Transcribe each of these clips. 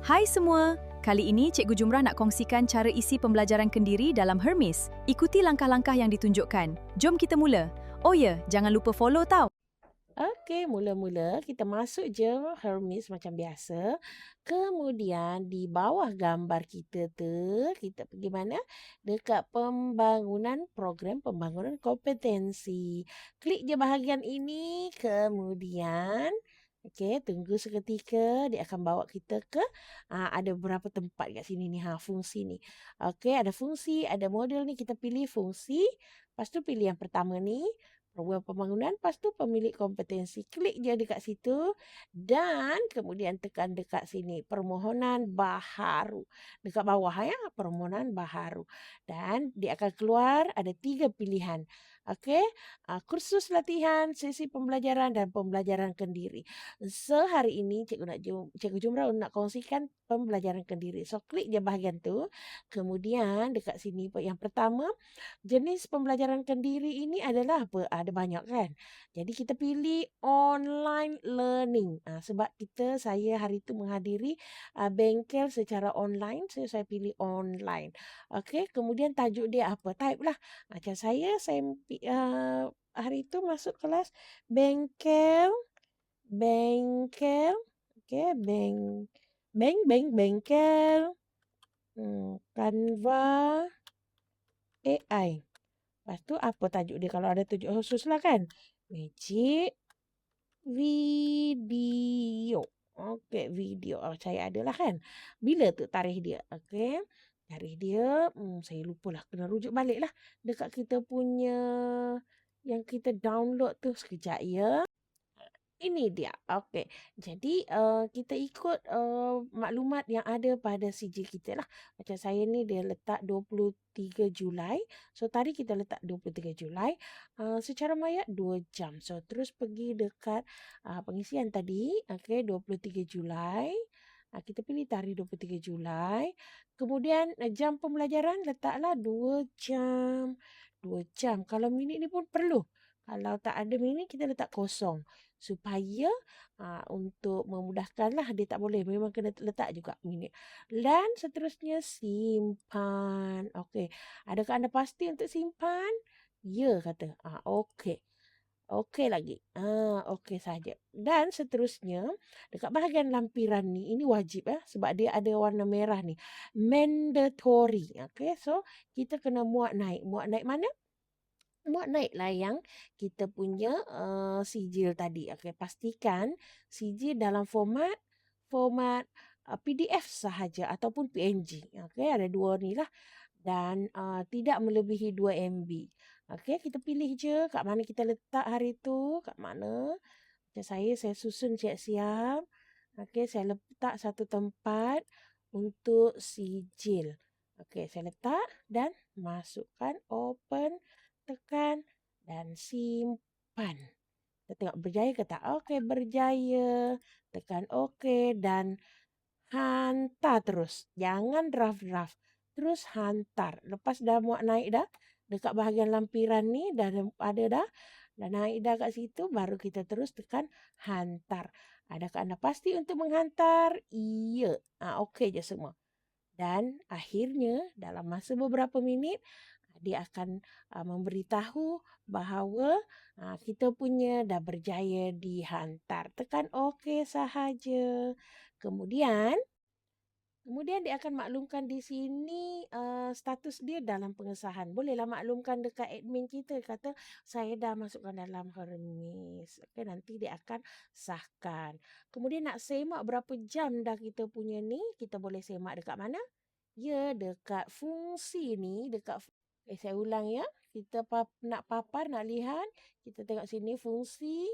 Hai semua! Kali ini Cikgu Jumrah nak kongsikan cara isi pembelajaran kendiri dalam Hermes. Ikuti langkah-langkah yang ditunjukkan. Jom kita mula. Oh ya, jangan lupa follow tau. Okey, mula-mula kita masuk je Hermes macam biasa. Kemudian di bawah gambar kita tu, kita pergi mana? Dekat program pembangunan kompetensi. Klik je bahagian ini, kemudian okey, tunggu seketika, dia akan bawa kita ke ada beberapa tempat kat sini ni, fungsi ni. Okey, ada fungsi, ada model ni, kita pilih fungsi. Lepas tu pilih yang pertama ni, program pembangunan, lepas tu pemilik kompetensi. Klik je dekat situ dan kemudian tekan dekat sini, permohonan baharu. Dekat bawah ya, permohonan baharu. Dan dia akan keluar ada 3 pilihan. Okey, kursus latihan, sesi pembelajaran dan pembelajaran kendiri. Sehari ini Cikgu Jumrah nak kongsikan pembelajaran kendiri. So klik je bahagian tu. Kemudian dekat sini yang pertama, jenis pembelajaran kendiri ini adalah apa? Ada banyak kan? Jadi kita pilih online learning. Sebab saya hari itu menghadiri bengkel secara online, so saya pilih online. Okey, kemudian tajuk dia apa? Type lah. Macam saya hari itu masuk kelas bengkel, okey, bengkel, Canva AI. Lepas tu apa tajuk dia kalau ada tajuk khusus lah kan? Magic video. Okey, video. Saya ada lah kan. Bila tu tarikh dia? Okey. Tarikh dia, saya lupalah. Kena rujuk balik lah. Dekat kita punya yang kita download tu. Sekejap ya. Ini dia. Okey. Jadi kita ikut maklumat yang ada pada sijil kita lah. Macam saya ni dia letak 23 Julai. So tadi kita letak 23 Julai. Secara mayat 2 jam. So terus pergi dekat pengisian tadi. Okey, 23 Julai. Kita pilih tarikh 23 Julai. Kemudian jam pembelajaran letaklah 2 jam. 2 jam. Kalau minit ni pun perlu. Kalau tak ada minit kita letak kosong. Supaya untuk memudahkanlah dia tak boleh. Memang kena letak juga minit. Dan seterusnya simpan. Okey. Adakah anda pasti untuk simpan? Ya kata. Okey. Okey lagi. Okey saja. Dan seterusnya dekat bahagian lampiran ni, ini wajib sebab dia ada warna merah ni. Mandatory. Okey, so kita kena muat naik. Muat naik mana? Muat naiklah yang kita punya sijil tadi. Okey, pastikan sijil dalam format PDF sahaja ataupun PNG. Okey, ada dua ni lah. Dan tidak melebihi 2 MB. Okey, kita pilih je kat mana kita letak hari tu, kat mana. Macam saya susun siap-siap. Okey, saya letak satu tempat untuk sijil. Okey, saya letak dan masukkan, open, tekan dan simpan. Kita tengok berjaya ke tak? Okey, berjaya. Tekan okey dan hantar terus. Jangan draft-draft. Terus hantar. Lepas dah muat naik dah, dekat bahagian lampiran ni dah ada dah. Dah naik dah kat situ, baru kita terus tekan hantar. Adakah anda pasti untuk menghantar? Ya. Okey je semua. Dan akhirnya dalam masa beberapa minit, dia akan memberitahu bahawa kita punya dah berjaya dihantar. Tekan okey sahaja. Kemudian dia akan maklumkan di sini status dia dalam pengesahan. Bolehlah maklumkan dekat admin kita. Kata saya dah masukkan dalam Hermes. Okay, nanti dia akan sahkan. Kemudian nak semak berapa jam dah kita punya ni. Kita boleh semak dekat mana? Ya, dekat fungsi ni. Saya ulang ya. Kita nak papar, nak lihat. Kita tengok sini fungsi.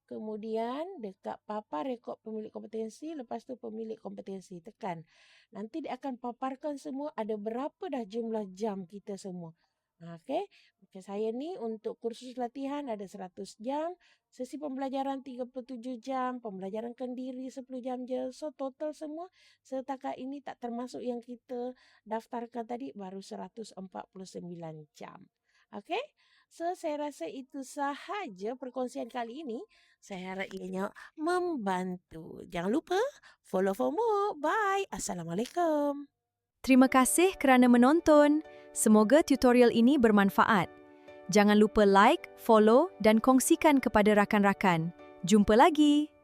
Kemudian dekat papan rekod pemilik kompetensi, lepas tu pemilik kompetensi, tekan. Nanti dia akan paparkan semua ada berapa dah jumlah jam kita semua. Okey, macam saya ni untuk kursus latihan ada 100 jam, sesi pembelajaran 37 jam, pembelajaran kendiri 10 jam je. So total semua setakat ini tak termasuk yang kita daftarkan tadi baru 149 jam. Okey? So, saya rasa itu sahaja perkongsian kali ini. Saya harap ianya membantu. Jangan lupa follow for more. Bye. Assalamualaikum. Terima kasih kerana menonton. Semoga tutorial ini bermanfaat. Jangan lupa like, follow dan kongsikan kepada rakan-rakan. Jumpa lagi!